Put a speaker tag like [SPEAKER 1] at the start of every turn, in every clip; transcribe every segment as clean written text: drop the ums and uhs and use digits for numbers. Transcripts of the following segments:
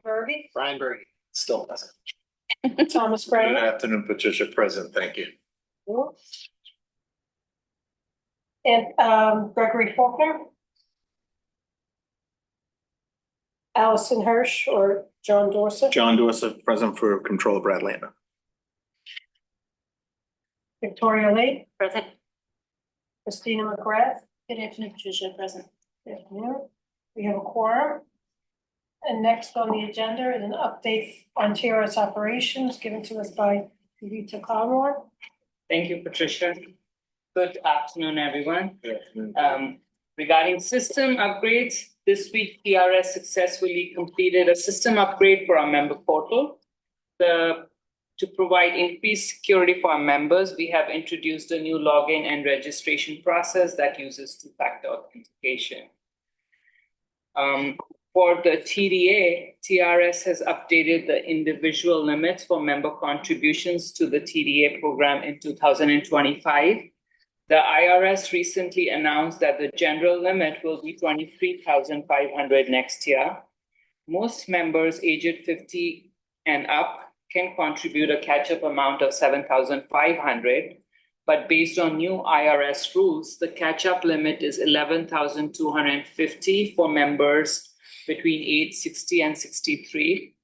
[SPEAKER 1] Berge,
[SPEAKER 2] Brian Berge, still present.
[SPEAKER 1] Thomas
[SPEAKER 3] Good
[SPEAKER 1] Brown,
[SPEAKER 3] afternoon, Patricia, present, thank you.
[SPEAKER 1] and Gregory Faulkner. Allison Hirsch or John Dorset.
[SPEAKER 3] John Dorset, present for Controller Brad Landa.
[SPEAKER 1] Victoria Lee,
[SPEAKER 4] Present.
[SPEAKER 1] Christina McGrath.
[SPEAKER 4] Good afternoon, Patricia, present.
[SPEAKER 1] Good afternoon. We have a quorum. And next on the agenda is an update on TRS operations given to us by Rita Conroy.
[SPEAKER 5] Thank you, Patricia. Good afternoon, everyone.
[SPEAKER 3] Good afternoon.
[SPEAKER 5] Regarding system upgrades, this week TRS successfully completed a system upgrade for our member portal. To provide increased security for our members, we have introduced a new login and registration process that uses two-factor authentication. For the TDA, TRS has updated the individual limits for member contributions to the TDA program in 2025. The IRS recently announced that the general limit will be $23,500 next year. Most members aged 50 and up can contribute a catch-up amount of $7,500, but based on new IRS rules, the catch-up limit is $11,250 for members between age 60 and 63.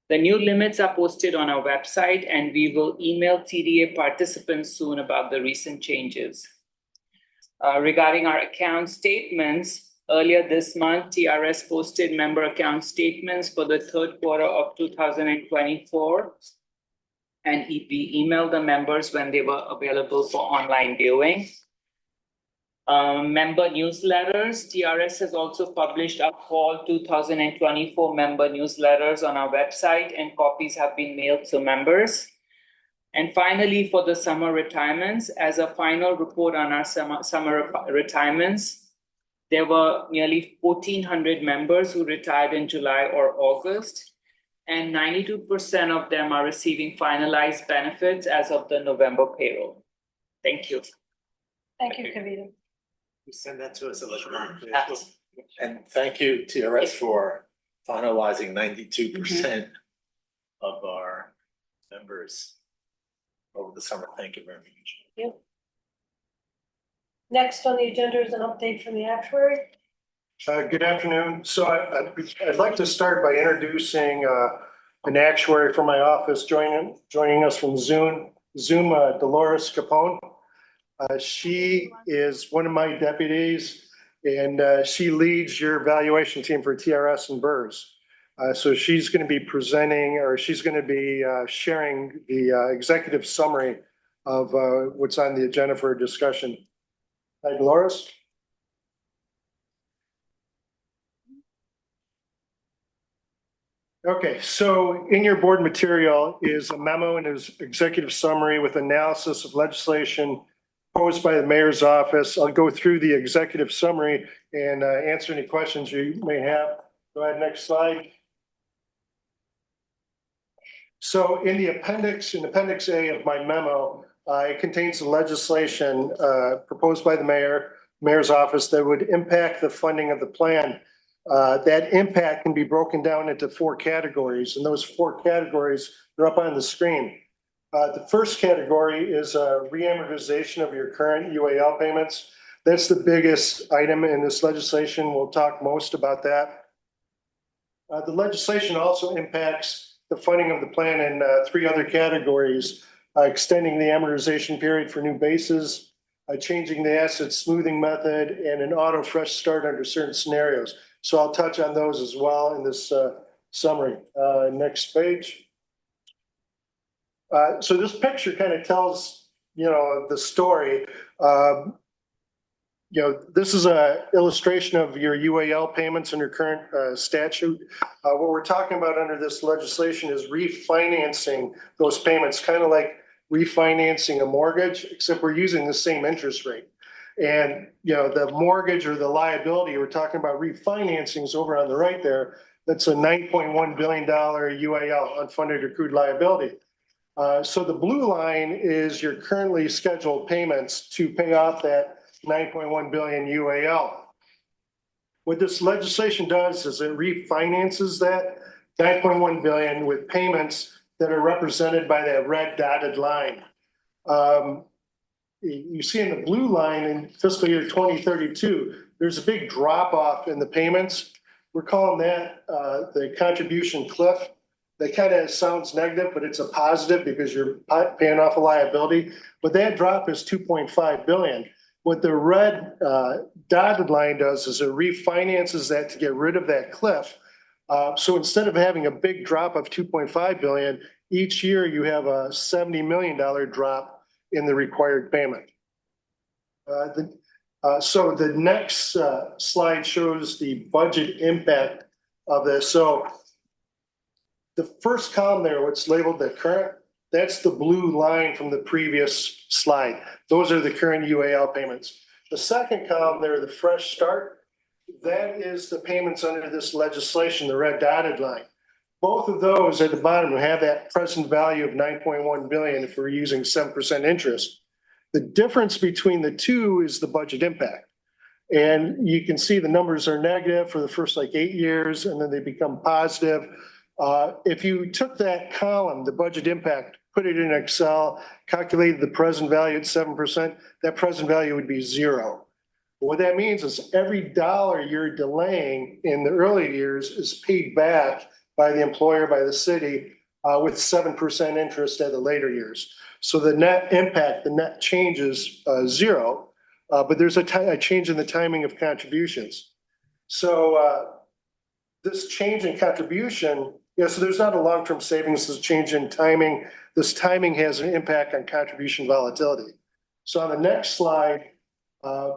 [SPEAKER 5] The new limits are posted on our website, and we will email TDA participants soon about the recent changes. Regarding our account statements, earlier this month, TRS posted member account statements for the third quarter of 2024, and we emailed the members when they were available for online viewing. Member newsletters, TRS has also published our fall 2024 member newsletters on our website, and copies have been mailed to members. And finally, for the summer retirements, as a final report on our summer retirements, there were nearly 1,400 members who retired in July or August, and 92% of them are receiving finalized benefits as of the November payroll. Thank you.
[SPEAKER 1] Thank you, Kavita.
[SPEAKER 3] You send that to us electronically. And thank you, TRS, for finalizing 92% of our members over the summer. Thank you very much.
[SPEAKER 1] Thank you. Next on the agenda is an update from the actuary.
[SPEAKER 6] Good afternoon. So I'd like to start by introducing an actuary from my office joining us from Zoom, Dolores Capone. She is one of my deputies, and she leads your evaluation team for TRS and BRRS. So she's going to be presenting, or she's going to be sharing the executive summary of what's on the agenda for a discussion. Hi, Dolores. Okay, so in your board material is a memo and his executive summary with analysis of legislation proposed by the mayor's office. I'll go through the executive summary and answer any questions you may have. Go ahead, next slide. So in Appendix A of my memo, it contains the legislation proposed by the mayor's office that would impact the funding of the plan. That impact can be broken down into 4 categories, and those 4 categories are up on the screen. The first category is reamortization of your current UAL payments. That's the biggest item in this legislation. We'll talk most about that. The legislation also impacts the funding of the plan in 3 other categories: extending the amortization period for new bases, changing the asset smoothing method, and an auto fresh start under certain scenarios. So I'll touch on those as well in this summary. Next page. So this picture kind of tells, the story. This is an illustration of your UAL payments under current statute. What we're talking about under this legislation is refinancing those payments, kind of like refinancing a mortgage, except we're using the same interest rate. And, the mortgage or the liability we're talking about refinancing is over on the right there. That's a $9.1 billion UAL, unfunded accrued liability. So the blue line is your currently scheduled payments to pay off that 9.1 billion UAL. What this legislation does is it refinances that 9.1 billion with payments that are represented by that red dotted line. You see in the blue line in fiscal year 2032, there's a big drop off in the payments. We're calling that the contribution cliff. That kind of sounds negative, but it's a positive because you're paying off a liability. But that drop is 2.5 billion. What the red dotted line does is it refinances that to get rid of that cliff. So instead of having a big drop of 2.5 billion, each year you have a $70 million drop in the required payment. So the next slide shows the budget impact of this. So the first column there, what's labeled the current, that's the blue line from the previous slide. Those are the current UAL payments. The second column there, the fresh start, that is the payments under this legislation, the red dotted line. Both of those at the bottom have that present value of 9.1 billion if we're using 7% interest. The difference between the two is the budget impact. And you can see the numbers are negative for the first like 8 years, and then they become positive. If you took that column, the budget impact, put it in Excel, calculated the present value at 7%, that present value would be zero. What that means is every dollar you're delaying in the early years is paid back by the employer, by the city, with 7% interest at the later years. So the net impact, the net change is zero, but there's a change in the timing of contributions. So this change in contribution, so there's not a long-term savings, there's a change in timing. This timing has an impact on contribution volatility. So on the next slide,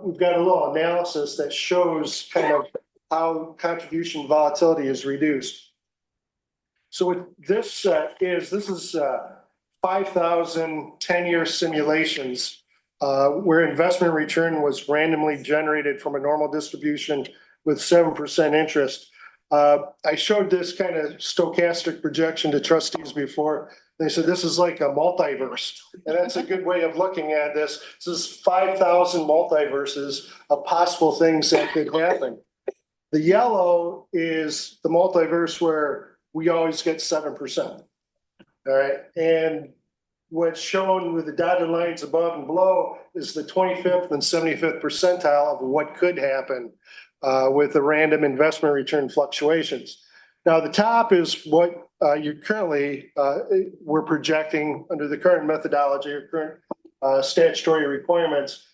[SPEAKER 6] we've got a little analysis that shows kind of how contribution volatility is reduced. So what this is 5,000 10-year simulations where investment return was randomly generated from a normal distribution with 7% interest. I showed this kind of stochastic projection to trustees before. They said this is like a multiverse, and that's a good way of looking at this. This is 5,000 multiverses of possible things that could happen. The yellow is the multiverse where we always get 7%. All right, and what's shown with the dotted lines above and below is the 25th and 75th percentile of what could happen with the random investment return fluctuations. Now, the top is what you currently we're projecting under the current methodology or current statutory requirements.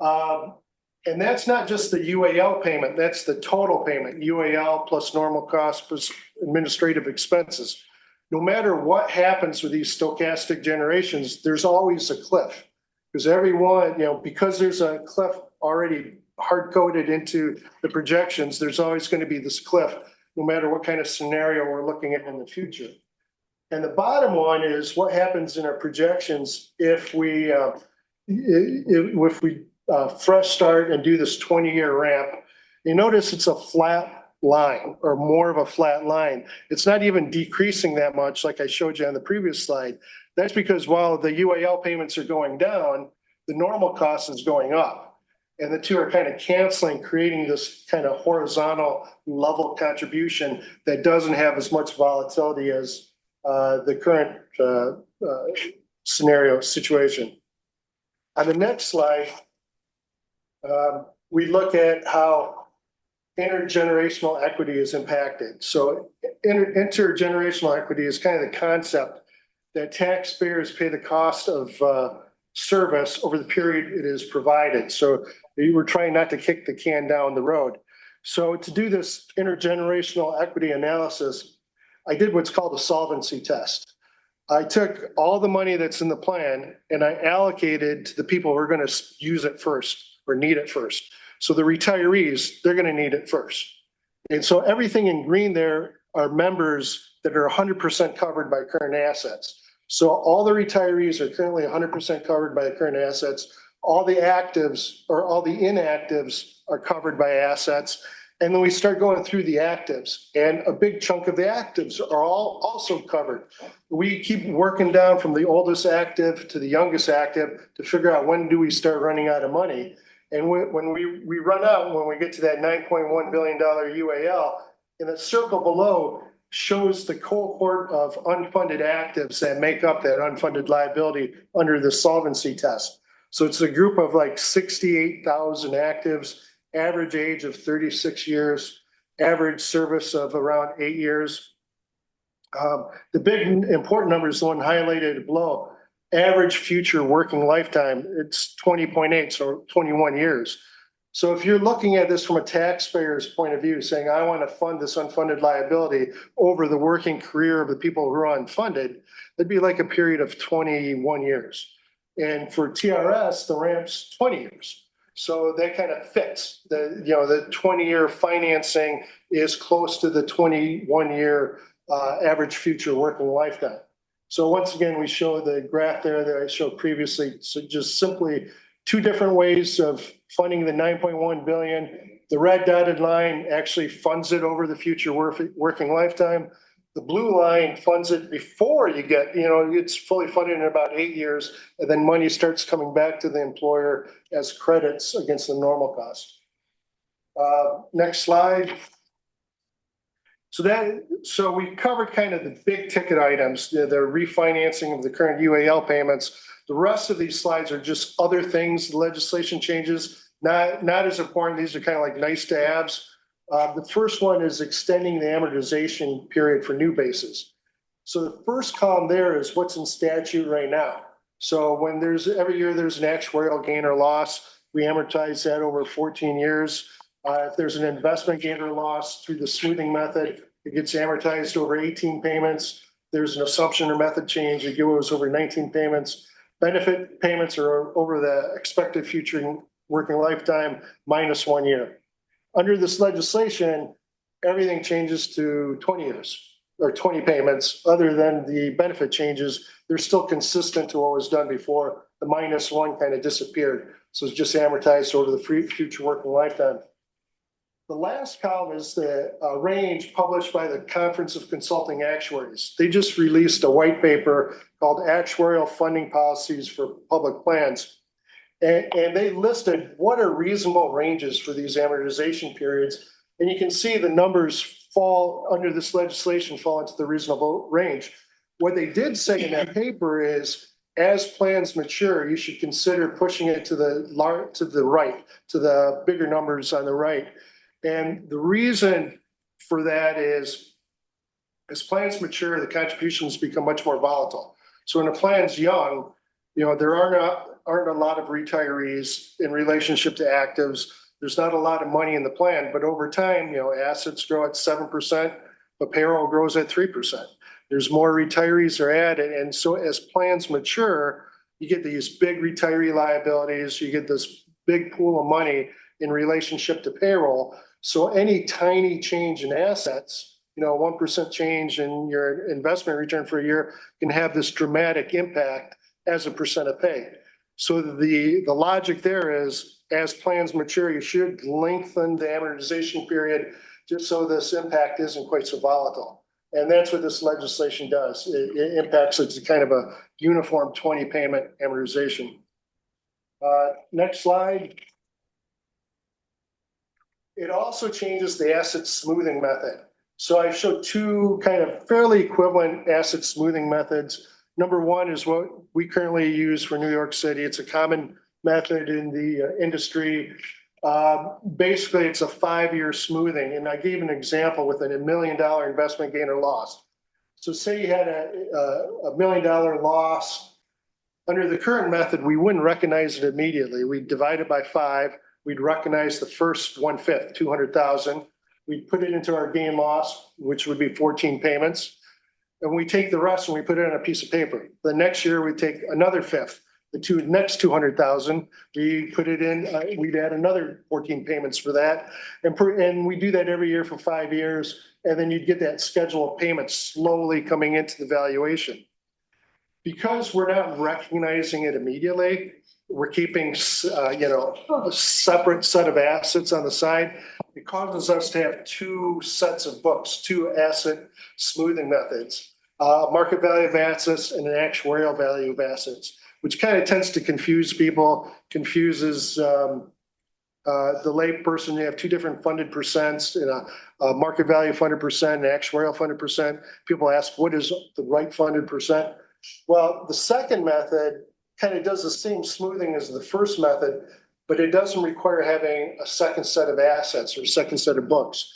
[SPEAKER 6] And that's not just the UAL payment, that's the total payment, UAL plus normal costs plus administrative expenses. No matter what happens with these stochastic generations, there's always a cliff. Because everyone, because there's a cliff already hard-coded into the projections, there's always going to be this cliff, no matter what kind of scenario we're looking at in the future. And the bottom one is what happens in our projections if we fresh start and do this 20-year ramp. You notice it's a flat line or more of a flat line. It's not even decreasing that much like I showed you on the previous slide. That's because while the UAL payments are going down, the normal cost is going up. And the two are kind of canceling, creating this kind of horizontal level contribution that doesn't have as much volatility as the current scenario situation. On the next slide, we look at how intergenerational equity is impacted. So intergenerational equity is kind of the concept that taxpayers pay the cost of service over the period it is provided. So you were trying not to kick the can down the road. So to do this intergenerational equity analysis, I did what's called a solvency test. I took all the money that's in the plan and I allocated to the people who are going to use it first or need it first. So the retirees, they're going to need it first. And so everything in green there are members that are 100% covered by current assets. So all the retirees are currently 100% covered by the current assets. All the actives or all the inactives are covered by assets. And then we start going through the actives, and a big chunk of the actives are all also covered. We keep working down from the oldest active to the youngest active to figure out when do we start running out of money. And when we run out, when we get to that $9.1 billion UAL, in the circle below, shows the cohort of unfunded actives that make up that unfunded liability under the solvency test. So it's a group of like 68,000 actives, average age of 36 years, average service of around 8 years. The big important number is the one highlighted below. Average future working lifetime, it's 20.8, so 21 years. So if you're looking at this from a taxpayer's point of view, saying, I want to fund this unfunded liability over the working career of the people who are unfunded, it'd be like a period of 21 years. And for TRS, the ramp's 20 years. So that kind of fits. The 20-year financing is close to the 21-year average future working lifetime. So once again, we show the graph there that I showed previously. So just simply two different ways of funding the 9.1 billion. The red dotted line actually funds it over the future working lifetime. The blue line funds it before you get, it's fully funded in about 8 years, and then money starts coming back to the employer as credits against the normal cost. Next slide. So we covered kind of the big ticket items, the refinancing of the current UAL payments. The rest of these slides are just other things, the legislation changes, not as important. These are kind of like nice to haves. The first one is extending the amortization period for new bases. So the first column there is what's in statute right now. So when every year there's an actuarial gain or loss, we amortize that over 14 years. If there's an investment gain or loss through the smoothing method, it gets amortized over 18 payments. There's an assumption or method change, it goes over 19 payments. Benefit payments are over the expected future working lifetime minus 1 year. Under this legislation, everything changes to 20 years or 20 payments. Other than the benefit changes, they're still consistent to what was done before. The minus 1 kind of disappeared. So it's just amortized over the future working lifetime. The last column is the range published by the Conference of Consulting Actuaries. They just released a white paper called Actuarial Funding Policies for Public Plans. And they listed what are reasonable ranges for these amortization periods. And you can see the numbers fall under this legislation, fall into the reasonable range. What they did say in that paper is, as plans mature, you should consider pushing it to the right, to the bigger numbers on the right. And the reason for that is, as plans mature, the contributions become much more volatile. So when a plan's young, there aren't a lot of retirees in relationship to actives. There's not a lot of money in the plan, but over time, assets grow at 7%, but payroll grows at 3%. There's more retirees are added. And so as plans mature, you get these big retiree liabilities, you get this big pool of money in relationship to payroll. So any tiny change in assets, 1% change in your investment return for a year can have this dramatic impact as a percent of pay. So the logic there is, as plans mature, you should lengthen the amortization period just so this impact isn't quite so volatile. And that's what this legislation does. It impacts it to kind of a uniform 20 payment amortization. Next slide. It also changes the asset smoothing method. So I showed two kind of fairly equivalent asset smoothing methods. Number one is what we currently use for New York City. It's a common method in the industry. Basically, it's a 5-year smoothing. And I gave an example with $1 million investment gain or loss. So say you had a $1 million loss. Under the current method, we wouldn't recognize it immediately. We'd divide it by 5. We'd recognize the first 1/5, 200,000. We'd put it into our gain loss, which would be 14 payments. And we take the rest and we put it on a piece of paper. The next year we take another 1/5, the next 200,000. We put it in, we'd add another 14 payments for that. And we do that every year for 5 years. And then you'd get that schedule of payments slowly coming into the valuation. Because we're not recognizing it immediately, we're keeping, a separate set of assets on the side. It causes us to have 2 sets of books, 2 asset smoothing methods, market value of assets and an actuarial value of assets, which kind of tends to confuse people, confuses The lay person, you have two different funded percents, a market value funded percent, an actuarial funded percent. People ask, what is the right funded percent? Well, the second method kind of does the same smoothing as the first method, but it doesn't require having a second set of assets or second set of books.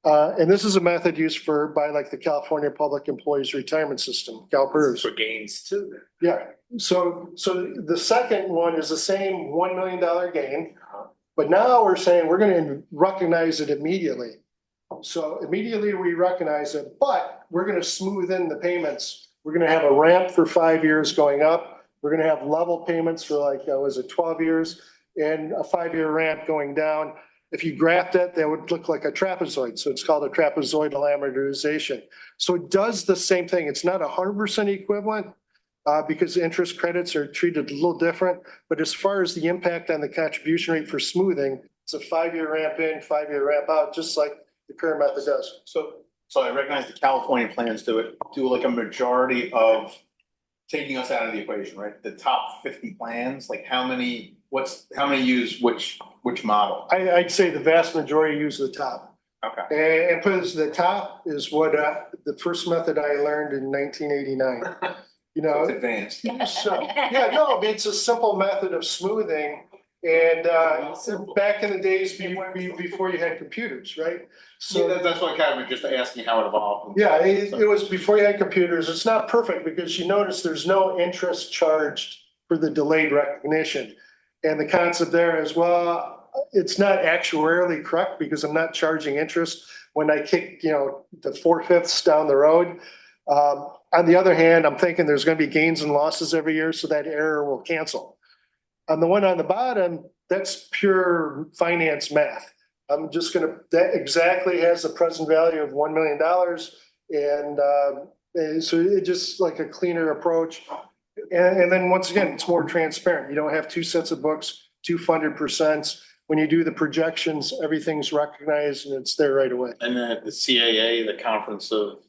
[SPEAKER 6] And this is a method used by like the California Public Employees Retirement System, CalPERS.
[SPEAKER 3] For gains too.
[SPEAKER 6] Yeah, so the second one is the same $1 million gain, but now we're saying we're gonna recognize it immediately. So immediately we recognize it, but we're gonna smooth in the payments. We're gonna have a ramp for 5 years going up. We're gonna have level payments for like, was it 12 years? And a 5-year ramp going down. If you graphed it, that would look like a trapezoid. So it's called a trapezoidal amortization. So it does the same thing. It's not 100% equivalent because interest credits are treated a little different. But as far as the impact on the contribution rate for smoothing, it's a 5-year ramp in, 5-year ramp out, just like the current method does.
[SPEAKER 2] So I recognize the California plans do like a majority of taking us out of the equation, right? The top 50 plans, like how many use which model?
[SPEAKER 6] I'd say the vast majority use the top.
[SPEAKER 2] Okay.
[SPEAKER 6] And because the top is what the first method I learned in 1989. You know,
[SPEAKER 2] It's advanced.
[SPEAKER 6] so, yeah, no, it's a simple method of smoothing. And back in the days before you had computers, right?
[SPEAKER 2] So that's what kind of just asking how it evolved.
[SPEAKER 6] Yeah, it was before you had computers. It's not perfect because you notice there's no interest charged for the delayed recognition. And the concept there is, well, it's not actuarially correct because I'm not charging interest when I kick, the 4/5 down the road. On the other hand, I'm thinking there's going to be gains and losses every year, so that error will cancel. On the one on the bottom, that's pure finance math. I'm just that exactly has the present value of $1 million. And so it's just like a cleaner approach. And then once again, it's more transparent. You don't have two sets of books, two funded percents. When you do the projections, everything's recognized and it's there right away.
[SPEAKER 7] And then the CAA, the Conference of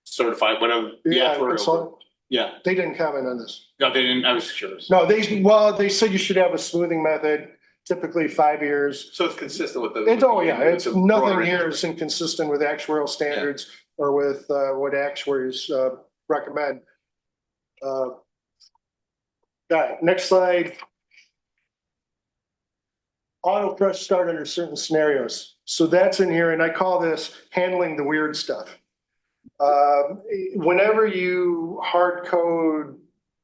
[SPEAKER 7] Certified, whatever. Yeah.
[SPEAKER 6] They didn't comment on this.
[SPEAKER 7] No, they didn't. I was curious.
[SPEAKER 6] No, they said you should have a smoothing method, typically 5 years.
[SPEAKER 2] So it's consistent with the.
[SPEAKER 6] It's nothing here is inconsistent with actuarial standards or with what actuaries recommend. All right, next slide. Auto press start under certain scenarios. So that's in here, and I call this handling the weird stuff. Whenever you hard code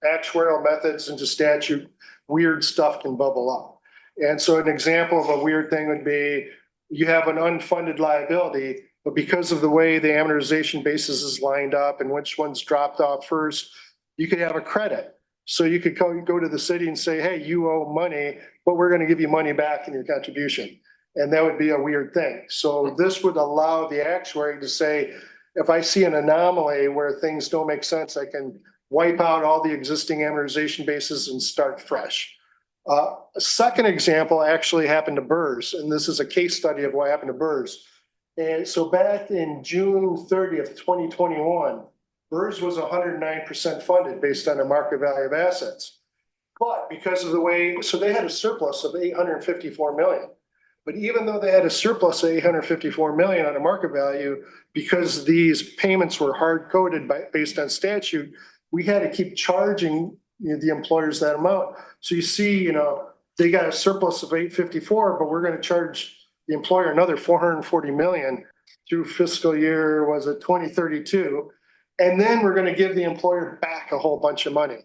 [SPEAKER 6] actuarial methods into statute, weird stuff can bubble up. And so an example of a weird thing would be you have an unfunded liability, but because of the way the amortization basis is lined up and which one's dropped off first, you could have a credit. So you could go to the city and say, hey, you owe money, but we're going to give you money back in your contribution. And that would be a weird thing. So this would allow the actuary to say, if I see an anomaly where things don't make sense, I can wipe out all the existing amortization bases and start fresh. A second example actually happened to BRRRRs, and this is a case study of what happened to BRRRRs. And so back in June 30th, 2021, BRRRRs was 109% funded based on a market value of assets. But because of the way, so they had a surplus of 854 million. But even though they had a surplus of 854 million on a market value, because these payments were hard coded based on statute, we had to keep charging the employers that amount. So you see, they got a surplus of 854, but we're going to charge the employer another 440 million through fiscal year, was it 2032? And then we're going to give the employer back a whole bunch of money,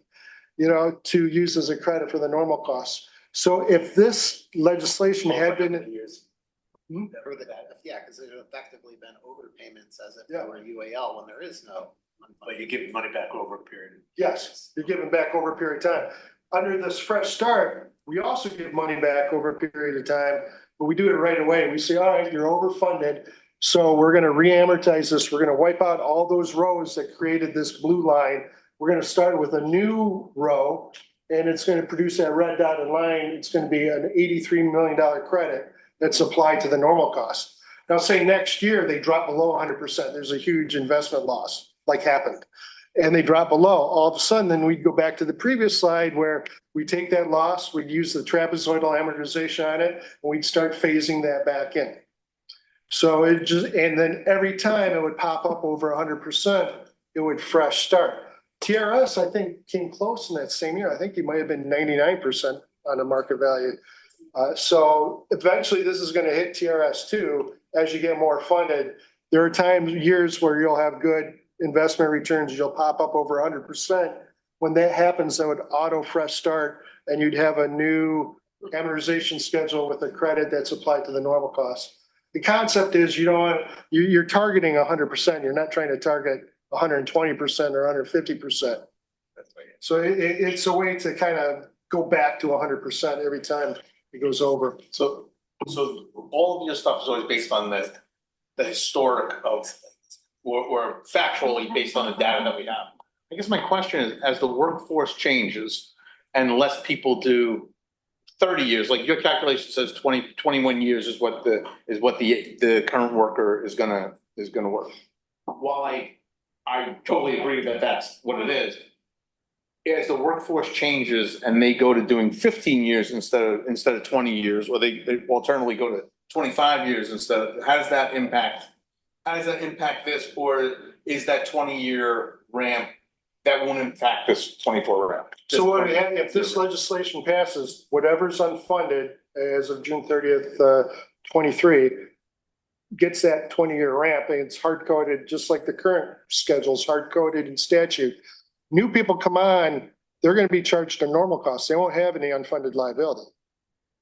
[SPEAKER 6] to use as a credit for the normal costs. So if this legislation had been.
[SPEAKER 3] Years. Further that, because there's effectively been overpayments as if
[SPEAKER 6] Yeah.
[SPEAKER 3] they were UAL when there is no.
[SPEAKER 8] But you give money back over a period.
[SPEAKER 6] Yes, you're giving back over a period of time. Under this fresh start, we also give money back over a period of time, but we do it right away. We say, all right, you're overfunded. So we're going to re-amortize this. We're going to wipe out all those rows that created this blue line. We're going to start with a new row, and it's going to produce that red dotted line. It's going to be an $83 million credit that's applied to the normal cost. Now say next year they drop below 100%. There's a huge investment loss like happened. and they drop below, all of a sudden, then we'd go back to the previous slide where we take that loss, we'd use the trapezoidal amortization on it, and we'd start phasing that back in. So it just, and then every time it would pop up over 100%, it would fresh start. TRS, I think, came close in that same year. I think it might have been 99% on the market value. So eventually this is going to hit TRS too, as you get more funded. There are times, years where you'll have good investment returns, you'll pop up over 100%. When that happens, that would auto fresh start and you'd have a new amortization schedule with a credit that's applied to the normal cost. The concept is you don't want, you're targeting 100%. You're not trying to target 120% or 150%. So it's a way to kind of go back to 100% every time it goes over.
[SPEAKER 2] So all of your stuff is always based on the historic of, or factually based on the data that we have. I guess my question is, as the workforce changes and less people do 30 years, like your calculation says 21 years is what the current worker is gonna work. While I totally agree that that's what it is. As the workforce changes and they go to doing 15 years instead of 20 years, or they alternately go to 25 years instead, how does that impact this, or is that 20-year ramp that won't impact this 24 ramp?
[SPEAKER 6] So what we have, if this legislation passes, whatever's unfunded as of June 30th, 23, gets that 20-year ramp, and it's hard-coded, just like the current schedule's hard-coded in statute. New people come on, they're going to be charged their normal costs. They won't have any unfunded liability.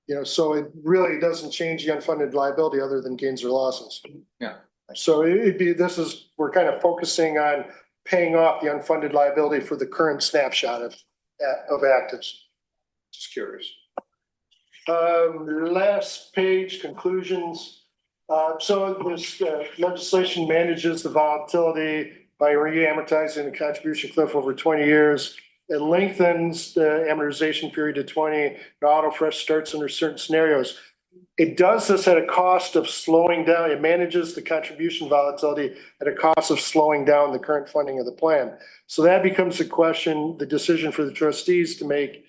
[SPEAKER 6] You know, so it really doesn't change the unfunded liability other than gains or losses.
[SPEAKER 2] Yeah.
[SPEAKER 6] So it'd be, we're kind of focusing on paying off the unfunded liability for the current snapshot of actives.
[SPEAKER 2] Just curious.
[SPEAKER 6] Last page, conclusions. So this legislation manages the volatility by re-amortizing the contribution cliff over 20 years. It lengthens the amortization period to 20, and auto fresh starts under certain scenarios. It does this at a cost of slowing down. It manages the contribution volatility at a cost of slowing down the current funding of the plan. So that becomes the question, the decision for the trustees to make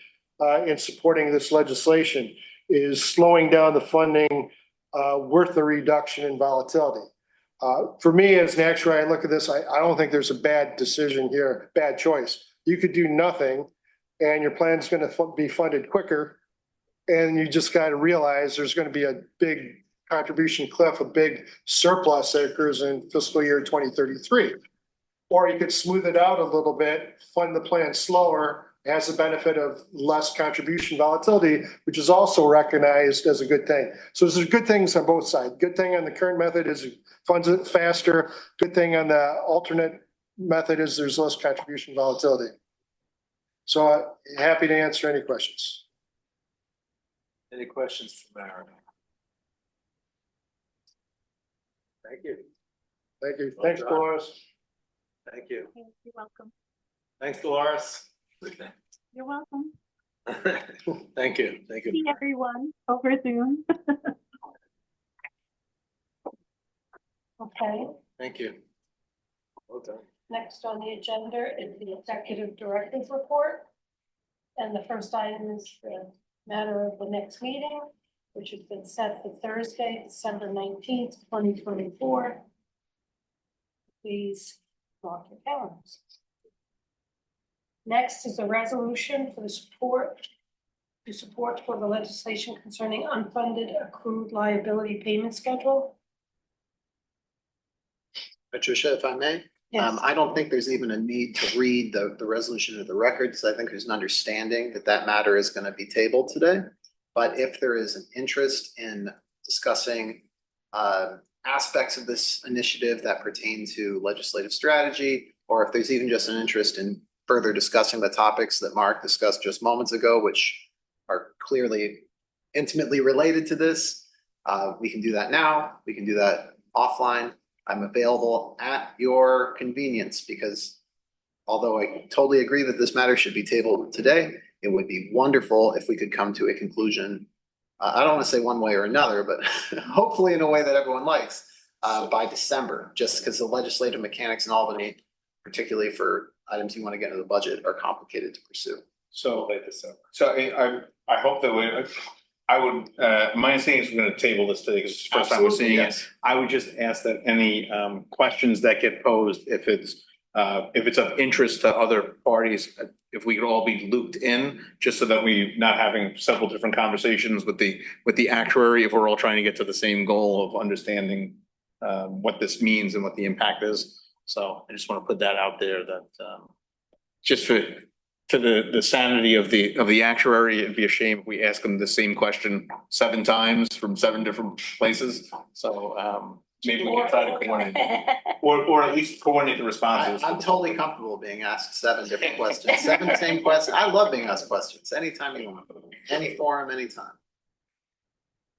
[SPEAKER 6] in supporting this legislation is slowing down the funding worth the reduction in volatility. For me as an actuary, I look at this, I don't think there's a bad decision here, bad choice. You could do nothing and your plan's going to be funded quicker. And you just got to realize there's going to be a big contribution cliff, a big surplus that occurs in fiscal year 2033. Or you could smooth it out a little bit, fund the plan slower, has the benefit of less contribution volatility, which is also recognized as a good thing. So there's good things on both sides. Good thing on the current method is it funds it faster. Good thing on the alternate method is there's less contribution volatility. So happy to answer any questions.
[SPEAKER 3] Any questions for Mara? Thank you.
[SPEAKER 6] Thank you.
[SPEAKER 3] Well
[SPEAKER 6] Thanks,
[SPEAKER 3] done.
[SPEAKER 6] Dolores.
[SPEAKER 3] Thank you.
[SPEAKER 4] You're welcome.
[SPEAKER 3] Thanks, Dolores.
[SPEAKER 4] You're welcome.
[SPEAKER 3] Thank you. Thank
[SPEAKER 4] See
[SPEAKER 3] you.
[SPEAKER 4] everyone over Zoom.
[SPEAKER 1] Okay,
[SPEAKER 3] Thank you. Well done.
[SPEAKER 1] next on the agenda is the executive director's report. And the first item is the matter of the next meeting, which has been set for Thursday, December 19th, 2024. Please mark your calendars. Next is a resolution for the support for the legislation concerning unfunded accrued liability payment schedule.
[SPEAKER 9] Patricia, if I may,
[SPEAKER 1] Yes.
[SPEAKER 9] I don't think there's even a need to read the resolution of the record, because I think there's an understanding that that matter is going to be tabled today. But if there is an interest in discussing aspects of this initiative that pertain to legislative strategy, or if there's even just an interest in further discussing the topics that Mark discussed just moments ago, which are clearly intimately related to this, we can do that now. We can do that offline. I'm available at your convenience, because although I totally agree that this matter should be tabled today, it would be wonderful if we could come to a conclusion. I don't want to say one way or another, but hopefully in a way that everyone likes by December, just because the legislative mechanics in Albany, particularly for items you want to get into the budget are complicated to pursue.
[SPEAKER 2] So, I hope that I would, my understanding is we're gonna table this today because it's the first time we're
[SPEAKER 9] Absolutely,
[SPEAKER 2] seeing it.
[SPEAKER 9] yes.
[SPEAKER 2] I would just ask that any questions that get posed, if it's of interest to other parties, if we could all be looped in, just so that we not having several different conversations with the actuary, if we're all trying to get to the same goal of understanding what this means and what the impact is. So I just want to put that out there that just to the sanity of the actuary, it'd be a shame if we ask them the same question 7 times from 7 different places. So maybe we can try to coordinate, or at least coordinate the responses.
[SPEAKER 9] I'm totally comfortable being asked 7 different questions, 7 same questions. I love being asked questions anytime you want, any forum, anytime.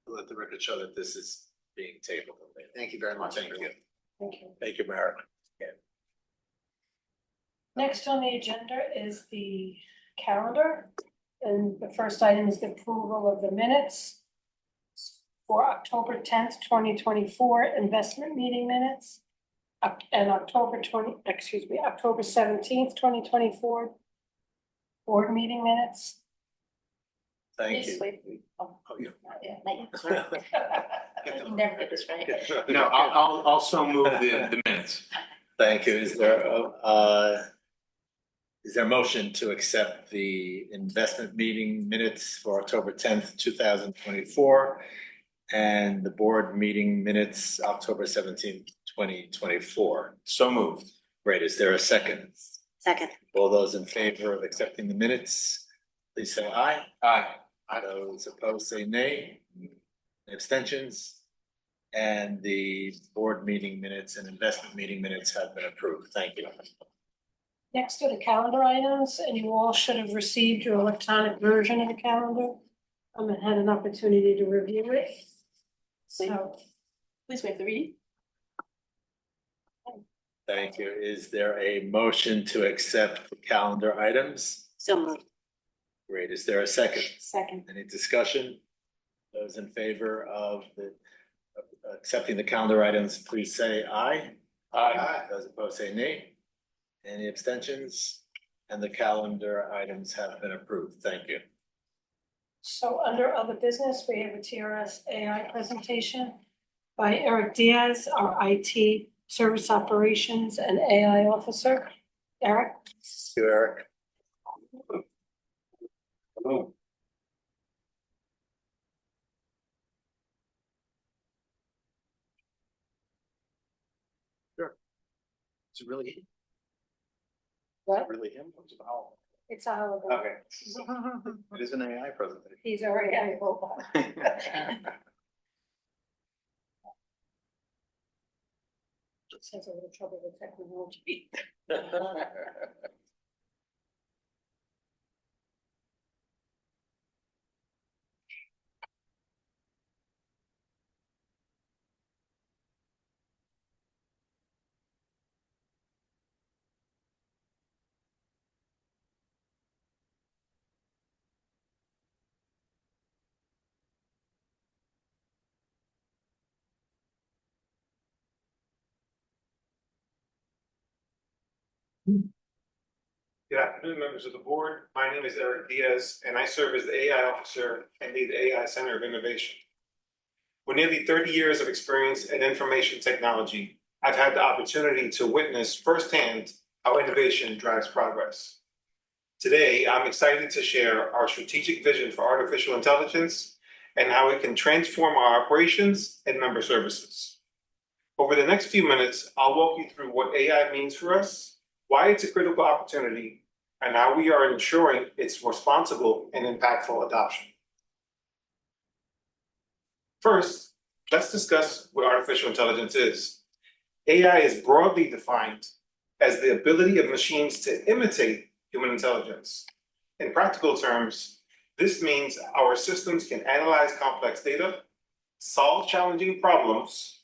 [SPEAKER 3] Let the record show that this is being tabled.
[SPEAKER 9] Thank you very much.
[SPEAKER 3] Thank you.
[SPEAKER 1] Thank you.
[SPEAKER 3] Thank you, Merrick.
[SPEAKER 1] Next on the agenda is the calendar. And the first item is the approval of the minutes for October 10th, 2024 investment meeting minutes. And October 17th, 2024 board meeting minutes.
[SPEAKER 3] Thank you.
[SPEAKER 1] Oh,
[SPEAKER 3] yeah.
[SPEAKER 1] yeah. Never get this right.
[SPEAKER 2] No, I'll also move the minutes.
[SPEAKER 3] Thank you. Is there a motion to accept the investment meeting minutes for October 10th, 2024, and the board meeting minutes October 17th, 2024?
[SPEAKER 2] So moved.
[SPEAKER 3] Great. Is there a second?
[SPEAKER 10] Second.
[SPEAKER 3] All those in favor of accepting the minutes, please say aye.
[SPEAKER 2] Aye.
[SPEAKER 3] Those opposed say nay. Abstentions? And the board meeting minutes and investment meeting minutes have been approved. Thank you.
[SPEAKER 1] Next are the calendar items, and you all should have received your electronic version of the calendar. And had an opportunity to review it. So,
[SPEAKER 10] Please waive the reading.
[SPEAKER 3] Thank you. Is there a motion to accept the calendar items?
[SPEAKER 10] So moved.
[SPEAKER 3] Great. Is there a second?
[SPEAKER 1] second,
[SPEAKER 3] Any discussion? Those in favor of accepting the calendar items, please say aye. Aye. Those opposed say nay. Any abstentions? And the calendar items have been approved. Thank you.
[SPEAKER 1] so under other business, we have a TRS AI presentation by Eric Diaz, our IT Service Operations and AI Officer. Eric?
[SPEAKER 3] Thank you, Eric.
[SPEAKER 2] Hello.
[SPEAKER 9] It's really,
[SPEAKER 1] What?
[SPEAKER 2] Really him? What's the hell?
[SPEAKER 1] It's our.
[SPEAKER 2] Okay. It is an AI presentation.
[SPEAKER 1] He's our AI robot. Just has a little trouble with technology.
[SPEAKER 8] Good afternoon, members of the board. My name is Eric Diaz, and I serve as the AI officer and lead the AI Center of Innovation. With nearly 30 years of experience in information technology, I've had the opportunity to witness firsthand how innovation drives progress. Today, I'm excited to share our strategic vision for artificial intelligence and how it can transform our operations and member services. Over the next few minutes, I'll walk you through what AI means for us, why it's a critical opportunity, and how we are ensuring its responsible and impactful adoption. First, let's discuss what artificial intelligence is. AI is broadly defined as the ability of machines to imitate human intelligence. In practical terms, this means our systems can analyze complex data, solve challenging problems,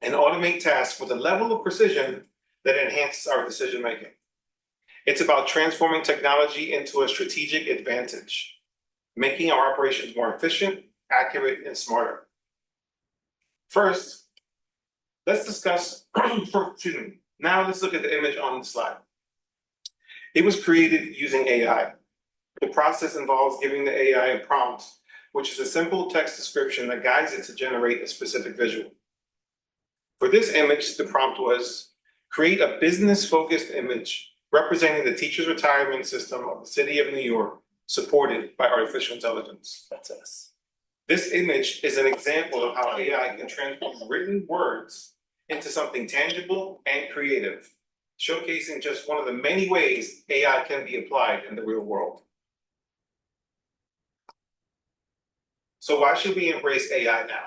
[SPEAKER 8] and automate tasks with a level of precision that enhances our decision-making. It's about transforming technology into a strategic advantage, making our operations more efficient, accurate, and smarter. First, let's discuss, now let's look at the image on the slide. It was created using AI. The process involves giving the AI a prompt, which is a simple text description that guides it to generate a specific visual. For this image, the prompt was, create a business-focused image representing the teachers' retirement system of the city of New York, supported by artificial intelligence.
[SPEAKER 3] That's us.
[SPEAKER 8] This image is an example of how AI can transform written words into something tangible and creative, showcasing just one of the many ways AI can be applied in the real world. So why should we embrace AI now?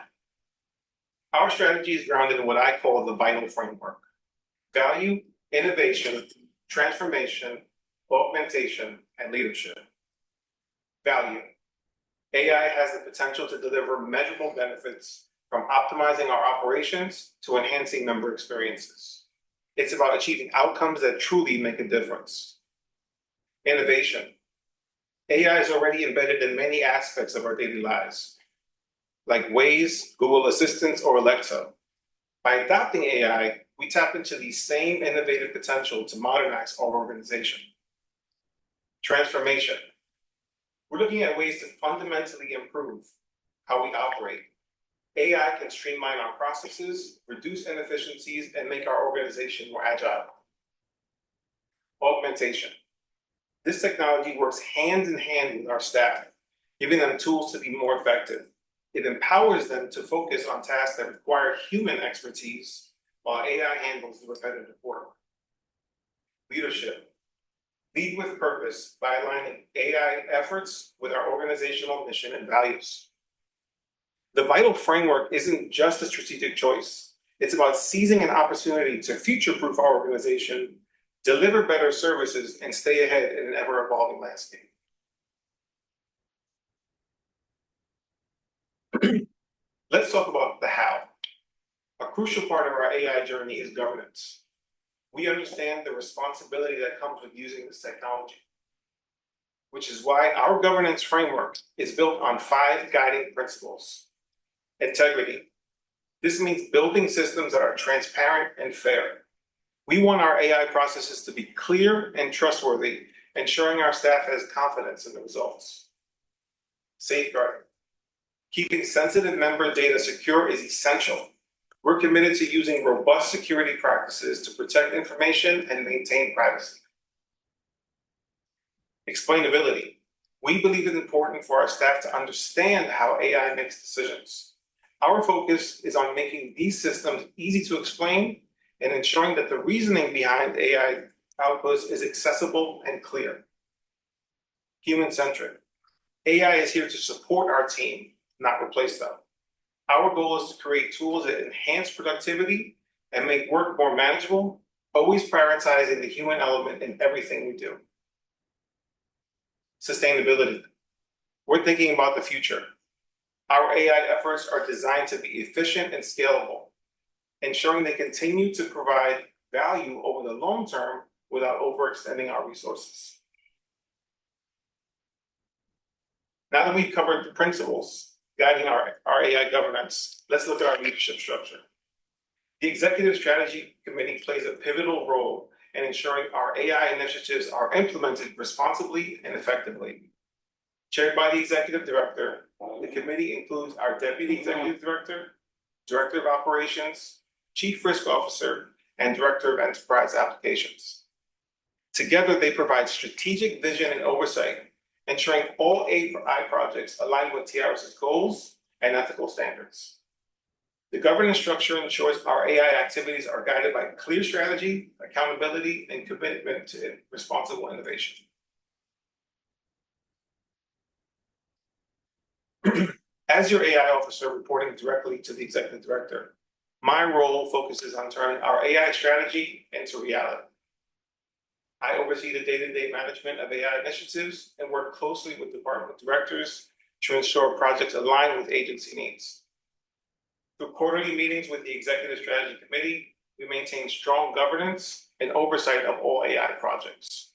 [SPEAKER 8] Our strategy is grounded in what I call the vital framework: value, innovation, transformation, augmentation, and leadership. Value. AI has the potential to deliver measurable benefits, from optimizing our operations to enhancing member experiences. It's about achieving outcomes that truly make a difference. Innovation. AI is already embedded in many aspects of our daily lives, like Waze, Google Assistant, or Alexa. By adopting AI, we tap into the same innovative potential to modernize our organization. Transformation. We're looking at ways to fundamentally improve how we operate. AI can streamline our processes, reduce inefficiencies, and make our organization more agile. Augmentation. This technology works hand in hand with our staff, giving them tools to be more effective. It empowers them to focus on tasks that require human expertise, while AI handles the repetitive work. Leadership. Lead with purpose by aligning AI efforts with our organizational mission and values. The vital framework isn't just a strategic choice. It's about seizing an opportunity to future-proof our organization, deliver better services, and stay ahead in an ever-evolving landscape. Let's talk about the how. A crucial part of our AI journey is governance. We understand the responsibility that comes with using this technology, which is why our governance framework is built on 5 guiding principles. Integrity. This means building systems that are transparent and fair. We want our AI processes to be clear and trustworthy, ensuring our staff has confidence in the results. Safeguarding. Keeping sensitive member data secure is essential. We're committed to using robust security practices to protect information and maintain privacy. Explainability. We believe it's important for our staff to understand how AI makes decisions. Our focus is on making these systems easy to explain and ensuring that the reasoning behind AI outputs is accessible and clear. Human-centric. AI is here to support our team, not replace them. Our goal is to create tools that enhance productivity and make work more manageable, always prioritizing the human element in everything we do. Sustainability. We're thinking about the future. Our AI efforts are designed to be efficient and scalable, ensuring they continue to provide value over the long term without overextending our resources. Now that we've covered the principles guiding our AI governance, let's look at our leadership structure. The Executive Strategy Committee plays a pivotal role in ensuring our AI initiatives are implemented responsibly and effectively. Chaired by the Executive Director, the committee includes our Deputy Executive Director, Director of Operations, Chief Risk Officer, and Director of Enterprise Applications. Together, they provide strategic vision and oversight, ensuring all AI projects align with TRS's goals and ethical standards. The governance structure ensures our AI activities are guided by clear strategy, accountability, and commitment to responsible innovation. As your AI officer reporting directly to the Executive Director, my role focuses on turning our AI strategy into reality. I oversee the day-to-day management of AI initiatives and work closely with department directors to ensure projects align with agency needs. Through quarterly meetings with the Executive Strategy Committee, we maintain strong governance and oversight of all AI projects.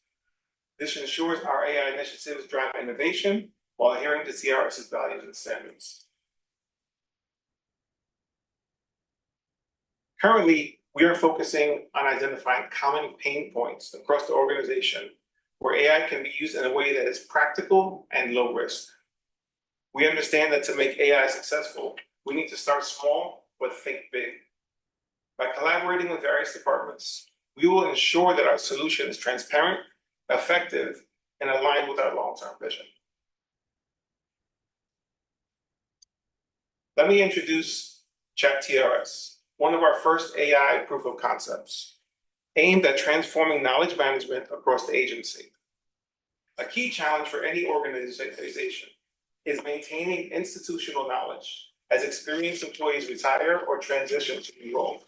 [SPEAKER 8] This ensures our AI initiatives drive innovation while adhering to TRS's values and standards. Currently, we are focusing on identifying common pain points across the organization where AI can be used in a way that is practical and low risk. We understand that to make AI successful, we need to start small, but think big. By collaborating with various departments, we will ensure that our solution is transparent, effective, and aligned with our long-term vision. Let me introduce Chat-TRS, one of our first AI proof of concepts, aimed at transforming knowledge management across the agency. A key challenge for any organization is maintaining institutional knowledge as experienced employees retire or transition to new roles.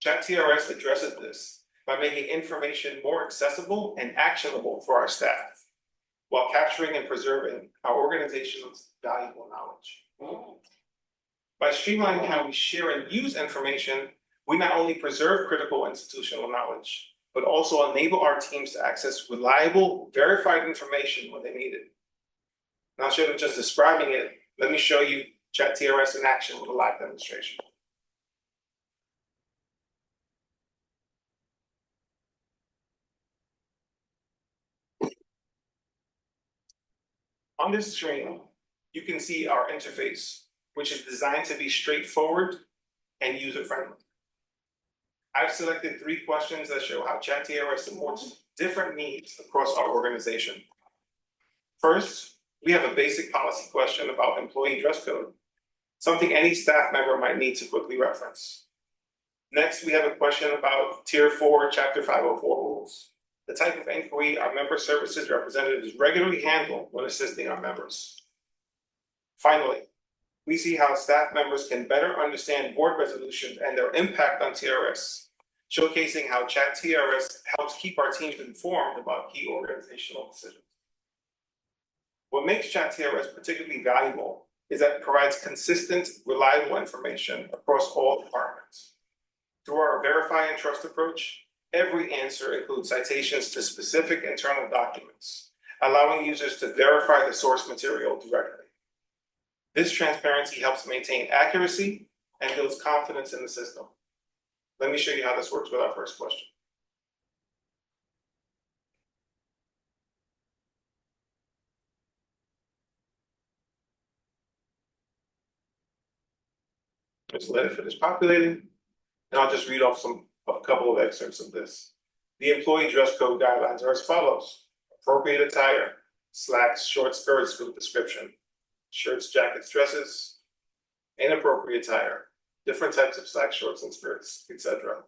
[SPEAKER 8] Chat-TRS addresses this by making information more accessible and actionable for our staff, while capturing and preserving our organization's valuable knowledge. By streamlining how we share and use information, we not only preserve critical institutional knowledge, but also enable our teams to access reliable, verified information when they need it. Now, instead of just describing it, let me show you Chat-TRS in action with a live demonstration. On this screen, you can see our interface, which is designed to be straightforward and user-friendly. I've selected 3 questions that show how Chat-TRS supports different needs across our organization. First, we have a basic policy question about employee dress code, something any staff member might need to quickly reference. Next, we have a question about Tier 4, Chapter 504 rules, the type of inquiry our member services representatives regularly handle when assisting our members. Finally, we see how staff members can better understand board resolutions and their impact on TRS, showcasing how Chat-TRS helps keep our teams informed about key organizational decisions. What makes Chat-TRS particularly valuable is that it provides consistent, reliable information across all departments. Through our verify and trust approach, every answer includes citations to specific internal documents, allowing users to verify the source material directly. This transparency helps maintain accuracy and builds confidence in the system. Let me show you how this works with our first question. Just let it finish populating, and I'll just read off a couple of excerpts of this. The employee dress code guidelines are as follows: appropriate attire, slacks, short skirts with description, shirts, jackets, dresses, inappropriate attire, different types of slacks, shorts, and skirts, etc.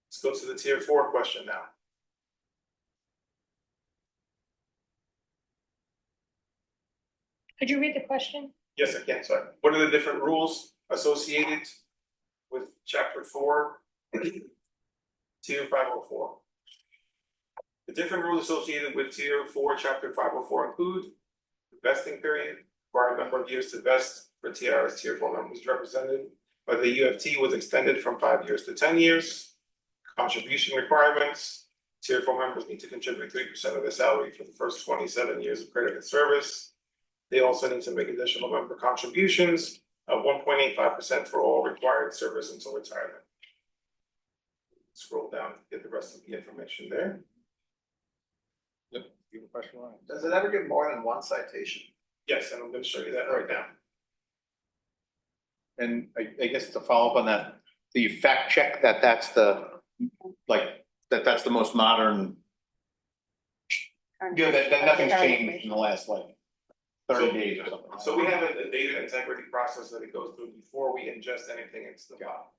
[SPEAKER 8] Let's go to the Tier 4 question now.
[SPEAKER 1] Could you read the question?
[SPEAKER 8] Yes, I can, sorry. What are the different rules associated with Chapter 4, Tier 504? The different rules associated with Tier 4, Chapter 504 include the vesting period, required number of years to vest for TRS Tier 4 members represented by the UFT was extended from 5 years to 10 years. Contribution requirements: Tier 4 members need to contribute 3% of their salary for the first 27 years of credited service. They also need to make additional member contributions of 1.85% for all required service until retirement. Scroll down to get the rest of the information there.
[SPEAKER 2] Yep, you have a question, Ryan?
[SPEAKER 9] Does it ever give more than one citation?
[SPEAKER 8] Yes, and I'm going to show you that right now.
[SPEAKER 2] And I guess to follow up on that, do you fact check that that's the, like, that's the most modern? Yeah, that nothing's changed in the last, like, 30 days or something.
[SPEAKER 8] So we have a data integrity process that it goes through before we ingest anything into the bot.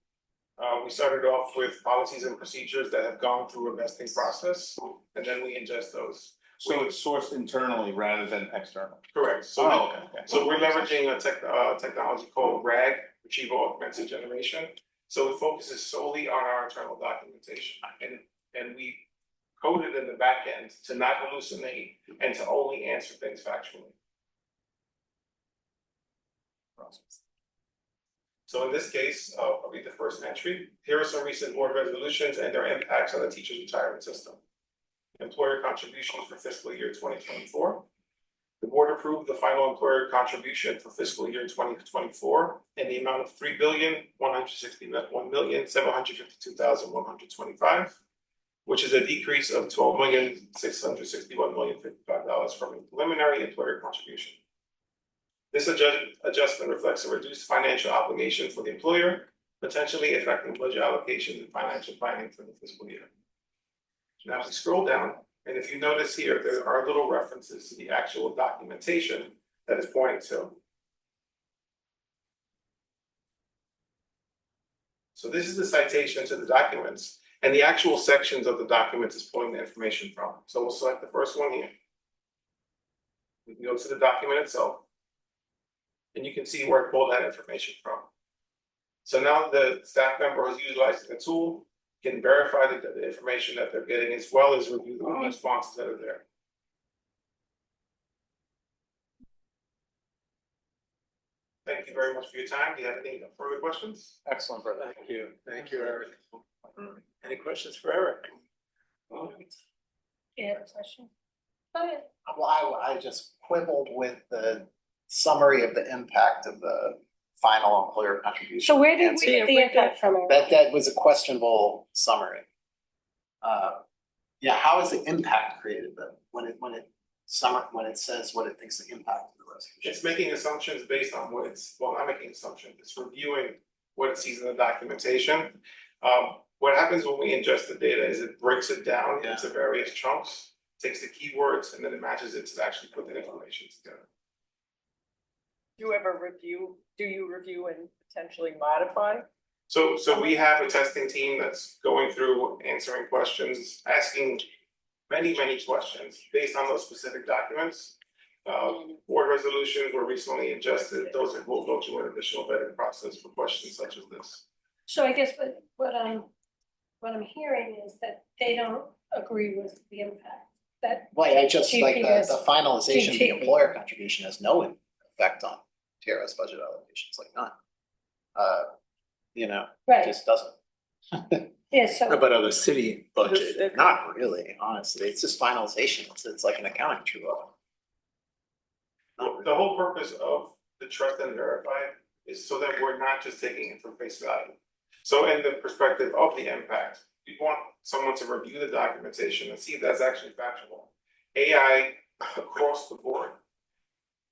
[SPEAKER 8] We started off with policies and procedures that have gone through a vesting process, and then we ingest those.
[SPEAKER 2] So it's sourced internally rather than external?
[SPEAKER 8] Correct. So,
[SPEAKER 2] okay.
[SPEAKER 8] so we're leveraging a technology called RAG, Retrieval Augmented Generation. So it focuses solely on our internal documentation, and we code it in the back end to not hallucinate and to only answer things factually. So in this case, I'll read the first entry. Here are some recent board resolutions and their impacts on the teacher's retirement system. Employer contributions for fiscal year 2024. The board approved the final employer contribution for fiscal year 2024 in the amount of $3,161,752,125, which is a decrease of $12,661,055 from a preliminary employer contribution. This adjustment reflects a reduced financial obligation for the employer, potentially affecting budget allocation and financial planning for the fiscal year. Now, if we scroll down, and if you notice here, there are little references to the actual documentation that is pointing to. So this is the citation to the documents, and the actual sections of the documents is pulling the information from. So we'll select the first one here. We can go to the document itself, and you can see where it pulled that information from. So now the staff member who's utilizing the tool can verify the information that they're getting, as well as review the responses that are there. Thank you very much for your time. Do you have any further questions?
[SPEAKER 2] Excellent, brother.
[SPEAKER 3] Thank you. Thank you, Eric. Any questions for Eric?
[SPEAKER 1] Yeah, question. Go ahead.
[SPEAKER 9] Well, I just quibbled with the summary of the impact of the final employer contribution.
[SPEAKER 1] So where did we
[SPEAKER 9] Nancy.
[SPEAKER 1] get the impact from? Eric?
[SPEAKER 9] That was a questionable summary. Yeah, how is the impact created then, when it says what it thinks the impact of the resolution?
[SPEAKER 8] It's making assumptions based on what it's, well, not making assumptions, it's reviewing what it sees in the documentation. What happens when we ingest the data is it breaks it down into various chunks, takes the keywords, and then it matches it to actually put the information together.
[SPEAKER 4] Do you review and potentially modify?
[SPEAKER 8] So we have a testing team that's going through, answering questions, asking many questions based on those specific documents. Board resolutions were recently ingested. Those will go through an additional vetting process for questions such as this.
[SPEAKER 1] So I guess what I'm hearing is that they don't agree with the impact that.
[SPEAKER 9] Well, I just like
[SPEAKER 1] TPS
[SPEAKER 9] the finalization of the
[SPEAKER 1] TT.
[SPEAKER 9] employer contribution has no effect on TRS budget allocations, like none. You know, it
[SPEAKER 1] Right,
[SPEAKER 9] just doesn't.
[SPEAKER 1] yeah,
[SPEAKER 3] How
[SPEAKER 1] so,
[SPEAKER 3] about the city budget?
[SPEAKER 9] Not really, honestly. It's just finalization. It's like an accounting true up.
[SPEAKER 8] The whole purpose of the trust and verify is so that we're not just taking it from face value. So in the perspective of the impact, we want someone to review the documentation and see if that's actually factual. AI across the board,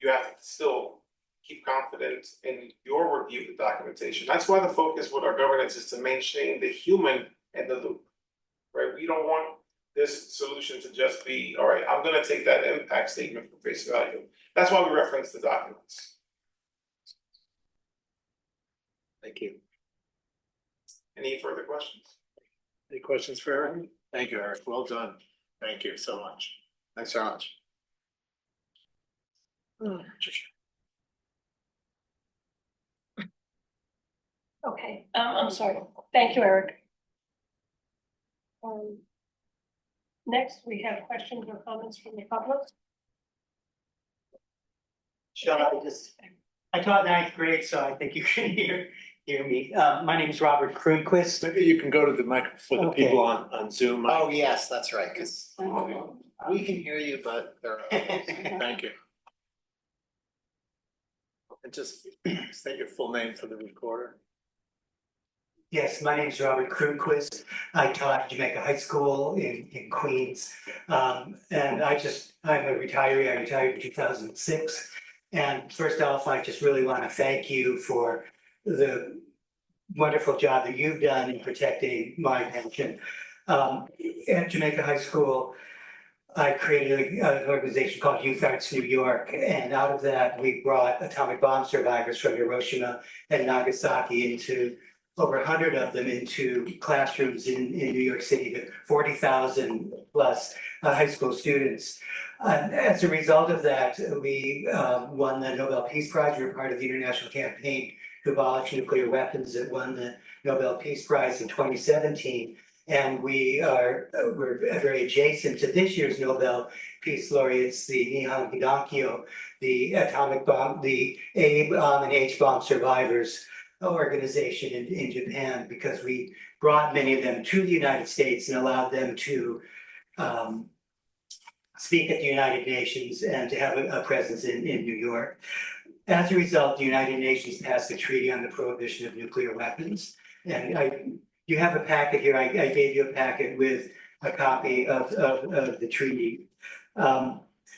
[SPEAKER 8] you have to still keep confidence in your review of the documentation. That's why the focus with our governance is to maintain the human in the loop, right? We don't want this solution to just be, all right, I'm gonna take that impact statement for face value. That's why we reference the documents.
[SPEAKER 3] Thank you.
[SPEAKER 8] Any further questions?
[SPEAKER 3] Any questions for Eric? Thank you, Eric. Well done. Thank you so much.
[SPEAKER 9] Thanks very much.
[SPEAKER 1] okay, I'm sorry. Thank you, Eric. Next, we have questions or comments from the public.
[SPEAKER 11] Sure, I taught ninth grade, so I think you can hear me. My name is Robert Kronquist.
[SPEAKER 3] Maybe you can go to the mic for the
[SPEAKER 11] Okay.
[SPEAKER 3] people on Zoom.
[SPEAKER 9] Oh, yes, that's right, because we can hear you, but there are others.
[SPEAKER 3] Thank you. And just state your full name for the recorder.
[SPEAKER 11] Yes, my name is Robert Kronquist. I taught Jamaica High School in Queens. And I'm a retiree. I retired in 2006. And first off, I just really want to thank you for the wonderful job that you've done in protecting my pension. At Jamaica High School, I created an organization called Youth Arts New York, and out of that, we brought atomic bomb survivors from Hiroshima and Nagasaki into over 100 of them into classrooms in New York City, to 40,000 plus high school students. As a result of that, we won the Nobel Peace Prize. We were part of the international campaign to abolish nuclear weapons that won the Nobel Peace Prize in 2017. And we're very adjacent to this year's Nobel Peace Laureates, the Nihon Hidankyo, the atomic bomb, the A bomb and H bomb survivors organization in Japan, because we brought many of them to the United States and allowed them to speak at the United Nations and to have a presence in New York. As a result, the United Nations passed a treaty on the prohibition of nuclear weapons. And you have a packet here. I gave you a packet with a copy of the treaty.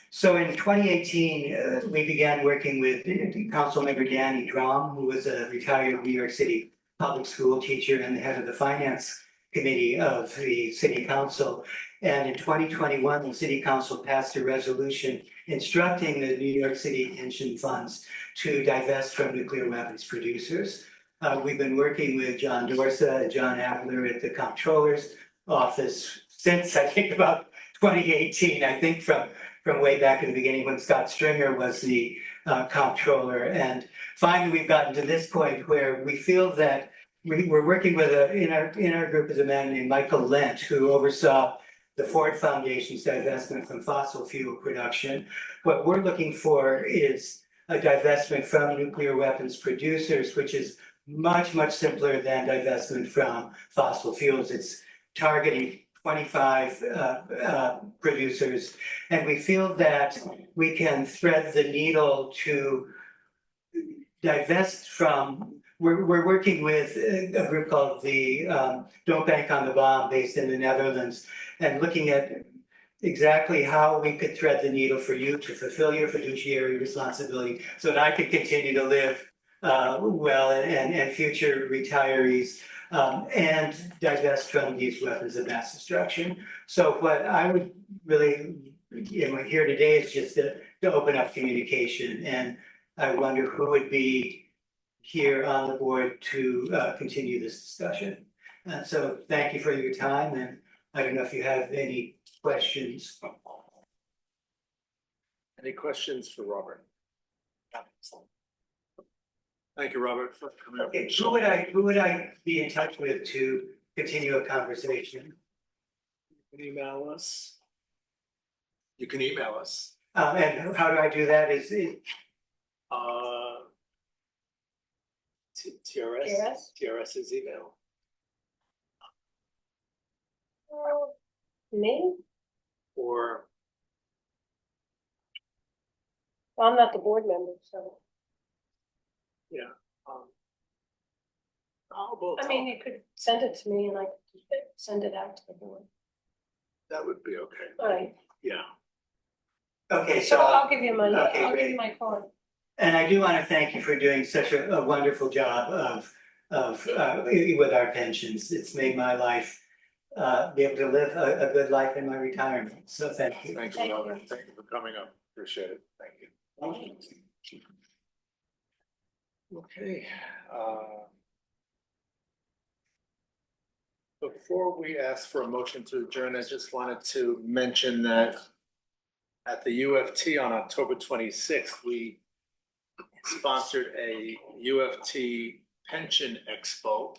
[SPEAKER 11] So in 2018, we began working with Councilmember Danny Drum, who was a retired New York City public school teacher and the head of the finance committee of the city council. And in 2021, the city council passed a resolution instructing the New York City pension funds to divest from nuclear weapons producers. We've been working with John Dorsa and John Adler at the comptroller's office since, I think, about 2018, I think from way back in the beginning when Scott Stringer was the comptroller. And finally, we've gotten to this point where we feel that we're working with in our group is a man named Michael Lent, who oversaw the Ford Foundation's divestment from fossil fuel production. What we're looking for is a divestment from nuclear weapons producers, which is much, much simpler than divestment from fossil fuels. It's targeting 25 producers. And we feel that we can thread the needle to divest from, we're working with a group called the Don't Bank on the Bomb based in the Netherlands, and looking at exactly how we could thread the needle for you to fulfill your fiduciary responsibility so that I could continue to live well and future retirees and divest from these weapons of mass destruction. So what I would really, here today is just to open up communication, and I wonder who would be here on the board to continue this discussion. And so thank you for your time, and I don't know if you have any questions.
[SPEAKER 3] Any questions for Robert? Thank you, Robert, for coming up.
[SPEAKER 11] Okay, who would I be in touch with to continue a conversation?
[SPEAKER 3] You can email us. You can email us.
[SPEAKER 11] And how do I do that? Is it
[SPEAKER 3] TRS's email.
[SPEAKER 1] Me?
[SPEAKER 3] Or
[SPEAKER 1] I'm not the board member, so.
[SPEAKER 3] yeah. How about
[SPEAKER 1] I mean, you could send it to me and I could send it out to the board.
[SPEAKER 3] that would be okay.
[SPEAKER 1] All right,
[SPEAKER 3] Yeah.
[SPEAKER 11] okay?
[SPEAKER 1] so I'll give you my,
[SPEAKER 11] okay,
[SPEAKER 1] I'll give
[SPEAKER 11] great.
[SPEAKER 1] you my card.
[SPEAKER 11] And I do want to thank you for doing such a wonderful job of with our pensions. It's made my life be able to live a good life in my retirement. So thank you.
[SPEAKER 3] Thank you, Robert. Thank you for coming up. Appreciate it. Thank you. Okay. Before we ask for a motion to adjourn, I just wanted to mention that at the UFT on October 26th, we sponsored a UFT pension expo,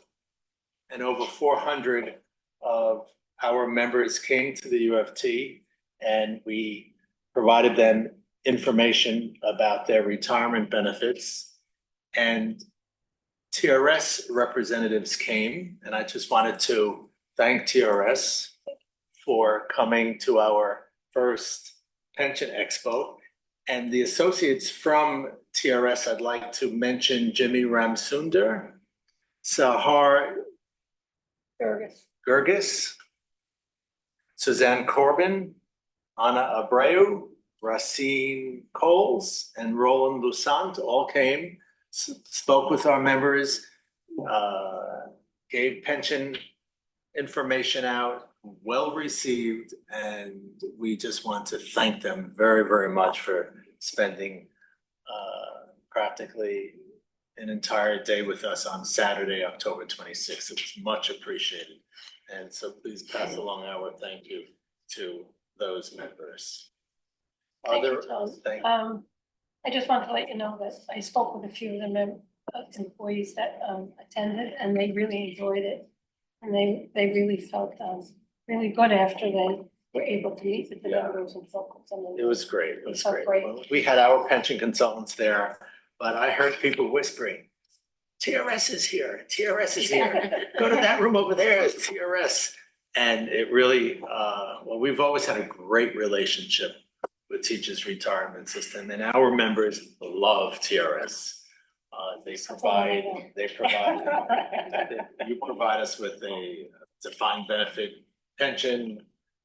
[SPEAKER 3] and over 400 of our members came to the UFT, and we provided them information about their retirement benefits. And TRS representatives came, and I just wanted to thank TRS for coming to our first pension expo. And the associates from TRS, I'd like to mention Jimmy Ramsunder, Sahar Gergis, Suzanne Corbin, Anna Abreu, Racine Coles, and Roland Lusant all came, spoke with our members, gave pension information out, well received, and we just want to thank them very, very much for spending practically an entire day with us on Saturday, October 26th. It was much appreciated. And so please pass along our thank you to those members.
[SPEAKER 1] Thank you, Tom. I just want to let you know that I spoke with a few of the employees that attended, and they really enjoyed it. And they really felt really good after they were able to meet with the members and focus on them.
[SPEAKER 3] It was great. It was
[SPEAKER 1] felt
[SPEAKER 3] great. We had our pension consultants there, but I heard people whispering, TRS is here. TRS is here. Go to that room over there. It's TRS. And it really, well, we've always had a great relationship with Teachers Retirement System, and our members love TRS. You provide us with a defined benefit pension,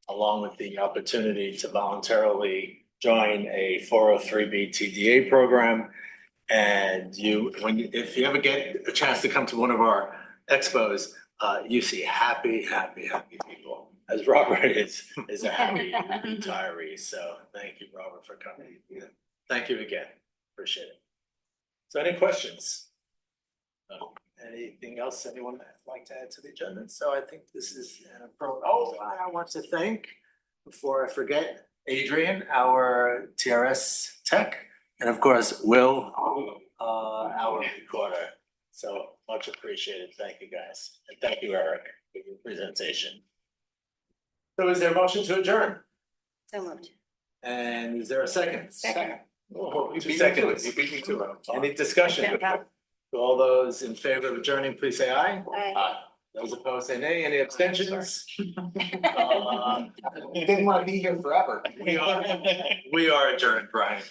[SPEAKER 3] along with the opportunity to voluntarily join a 403B TDA program. And if you ever get a chance to come to one of our expos, you see happy people, as Robert is a happy retiree. So thank you, Robert, for coming. Thank you again. Appreciate it. So any questions? Anything else anyone would like to add to the agenda? So I think this is I want to thank, before I forget, Adrian, our TRS tech, and of course, Will, our recorder. So much appreciated. Thank you, guys. And thank you, Eric, for your presentation. So is there a motion to adjourn?
[SPEAKER 10] So moved.
[SPEAKER 3] And is there a second?
[SPEAKER 10] Second.
[SPEAKER 3] Oh,
[SPEAKER 2] You
[SPEAKER 3] 2
[SPEAKER 2] beat me to
[SPEAKER 3] seconds.
[SPEAKER 2] it. You beat me to it.
[SPEAKER 3] Any discussion? To all those in favor of adjourning, please say aye.
[SPEAKER 10] Aye.
[SPEAKER 3] Those opposed say nay. Any abstentions?
[SPEAKER 2] You didn't want to be here forever.
[SPEAKER 3] We are adjourned, Brian.